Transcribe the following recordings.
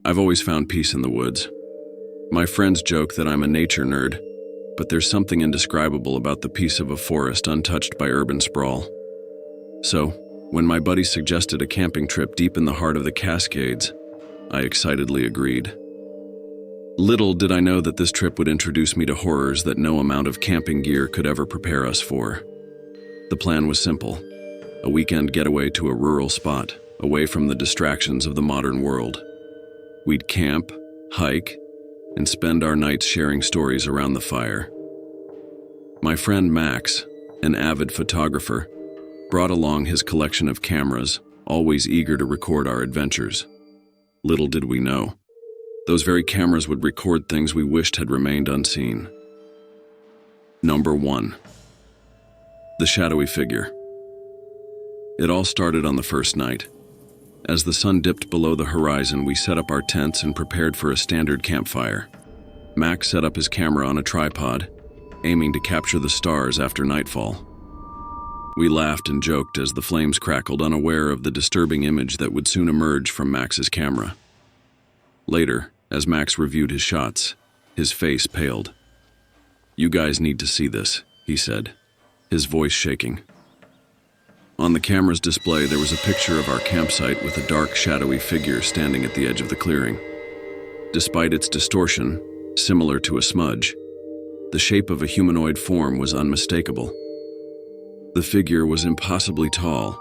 I've always found peace in the woods. My friends joke that I'm a nature nerd, but there's something indescribable about the peace of a forest untouched by urban sprawl. So, when my buddy suggested a camping trip deep in the heart of the Cascades, I excitedly agreed. Little did I know that this trip would introduce me to horrors that no amount of camping gear could ever prepare us for. The plan was simple: a weekend getaway to a rural spot, away from the distractions of the modern world. We'd camp, hike, and spend our nights sharing stories around the fire. My friend Max, an avid photographer, brought along his collection of cameras, always eager to record our adventures. Little did we know, those very cameras would record things we wished had remained unseen. Number 1. The shadowy figure. It all started on the first night. As the sun dipped below the horizon, we set up our tents and prepared for a standard campfire. Max set up his camera on a tripod, aiming to capture the stars after nightfall. We laughed and joked as the flames crackled, unaware of the disturbing image that would soon emerge from Max's camera. Later, as Max reviewed his shots, his face paled. "You guys need to see this," he said, his voice shaking. On the camera's display, there was a picture of our campsite with a dark, shadowy figure standing at the edge of the clearing. Despite its distortion, similar to a smudge, the shape of a humanoid form was unmistakable. The figure was impossibly tall,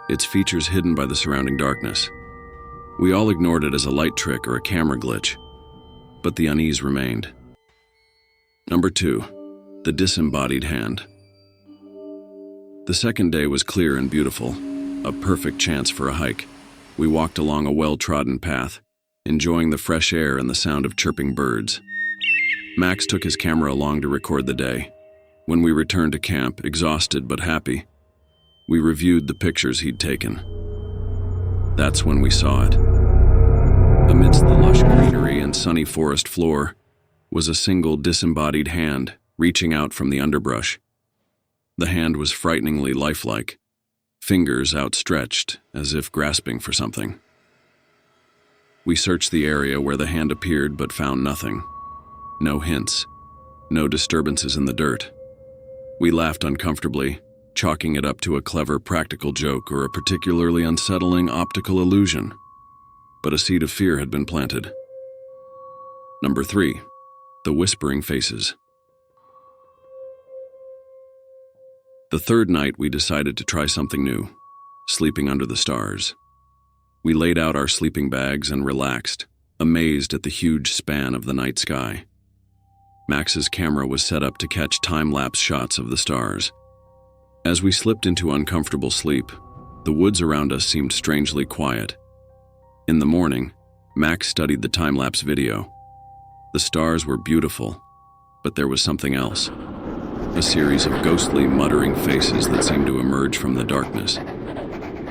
its features hidden by the surrounding darkness. We all ignored it as a light trick or a camera glitch, but the unease remained. Number 2. The disembodied hand. The second day was clear and beautiful, a perfect chance for a hike. We walked along a well-trodden path, enjoying the fresh air and the sound of chirping birds. Max took his camera along to record the day. When we returned to camp, exhausted but happy, we reviewed the pictures he'd taken. That's when we saw it. Amidst the lush greenery and sunny forest floor was a single disembodied hand reaching out from the underbrush. The hand was frighteningly lifelike, fingers outstretched as if grasping for something. We searched the area where the hand appeared but found nothing. No hints, no disturbances in the dirt. We laughed uncomfortably, chalking it up to a clever practical joke or a particularly unsettling optical illusion. But a seed of fear had been planted. Number 3. The whispering faces. The third night, we decided to try something new, sleeping under the stars. We laid out our sleeping bags and relaxed, amazed at the huge span of the night sky. Max's camera was set up to catch time-lapse shots of the stars. As we slipped into uncomfortable sleep, the woods around us seemed strangely quiet. In the morning, Max studied the time-lapse video. The stars were beautiful, but there was something else. A series of ghostly, muttering faces that seemed to emerge from the darkness.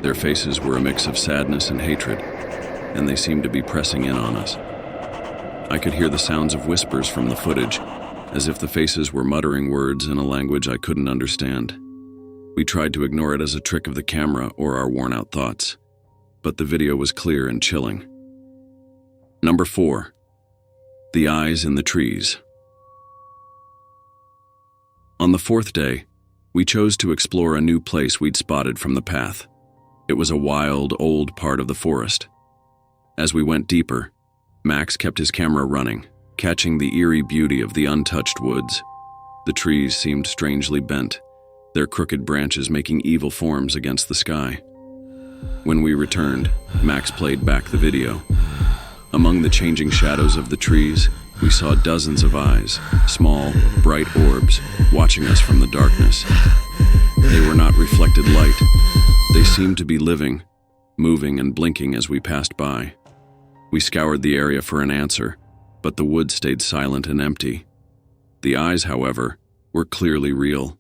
Their faces were a mix of sadness and hatred, and they seemed to be pressing in on us. I could hear the sounds of whispers from the footage, as if the faces were muttering words in a language I couldn't understand. We tried to ignore it as a trick of the camera or our worn-out thoughts, but the video was clear and chilling. Number 4. The eyes in the trees. On the fourth day, we chose to explore a new place we'd spotted from the path. It was a wild, old part of the forest. As we went deeper, Max kept his camera running, catching the eerie beauty of the untouched woods. The trees seemed strangely bent, their crooked branches making evil forms against the sky. When we returned, Max played back the video. Among the changing shadows of the trees, we saw dozens of eyes, small, bright orbs, watching us from the darkness. They were not reflected light. They seemed to be living, moving and blinking as we passed by. We scoured the area for an answer, but the woods stayed silent and empty. The eyes, however, were clearly real,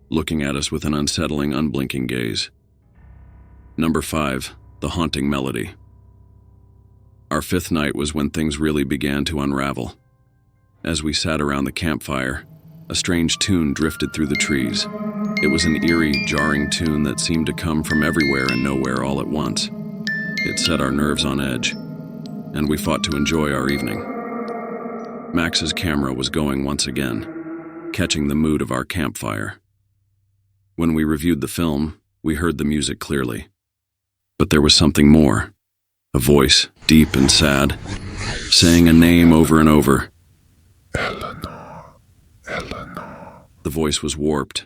looking at us with an unsettling, unblinking gaze. Number 5. The haunting melody. Our fifth night was when things really began to unravel. As we sat around the campfire, a strange tune drifted through the trees. It was an eerie, jarring tune that seemed to come from everywhere and nowhere all at once. It set our nerves on edge, and we fought to enjoy our evening. Max's camera was going once again, catching the mood of our campfire. When we reviewed the film, we heard the music clearly. But there was something more. A voice, deep and sad, saying a name over and over. Eleanor, Eleanor. The voice was warped,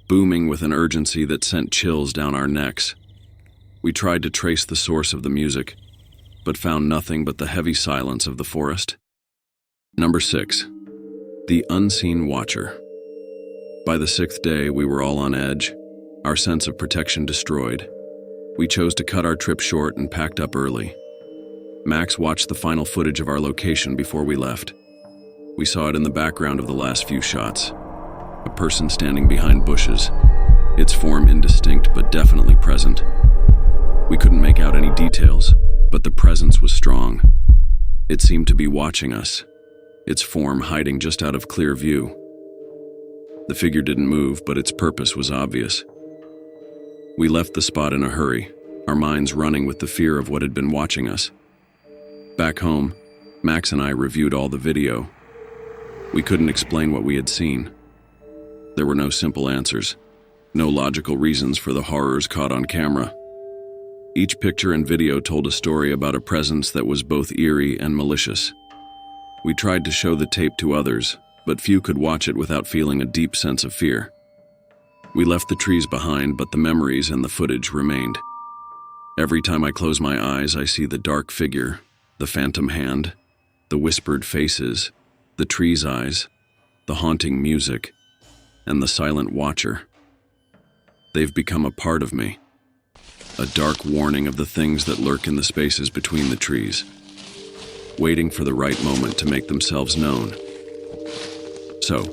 booming with an urgency that sent chills down our necks. We tried to trace the source of the music, but found nothing but the heavy silence of the forest. Number 6. The Unseen Watcher. By the 6th day, we were all on edge, our sense of protection destroyed. We chose to cut our trip short and packed up early. Max watched the final footage of our location before we left. We saw it in the background of the last few shots. A person standing behind bushes, its form indistinct but definitely present. We couldn't make out any details, but the presence was strong. It seemed to be watching us, its form hiding just out of clear view. The figure didn't move, but its purpose was obvious. We left the spot in a hurry, our minds running with the fear of what had been watching us. Back home, Max and I reviewed all the video. We couldn't explain what we had seen. There were no simple answers, no logical reasons for the horrors caught on camera. Each picture and video told a story about a presence that was both eerie and malicious. We tried to show the tape to others, but few could watch it without feeling a deep sense of fear. We left the trees behind, but the memories and the footage remained. Every time I close my eyes, I see the dark figure, the phantom hand, the whispered faces, the tree's eyes, the haunting music, and the silent watcher. They've become a part of me, a dark warning of the things that lurk in the spaces between the trees, waiting for the right moment to make themselves known. So,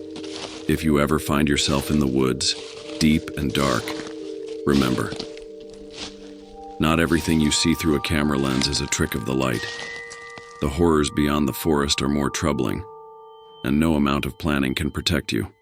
if you ever find yourself in the woods, deep and dark, remember, not everything you see through a camera lens is a trick of the light. The horrors beyond the forest are more troubling, and no amount of planning can protect you.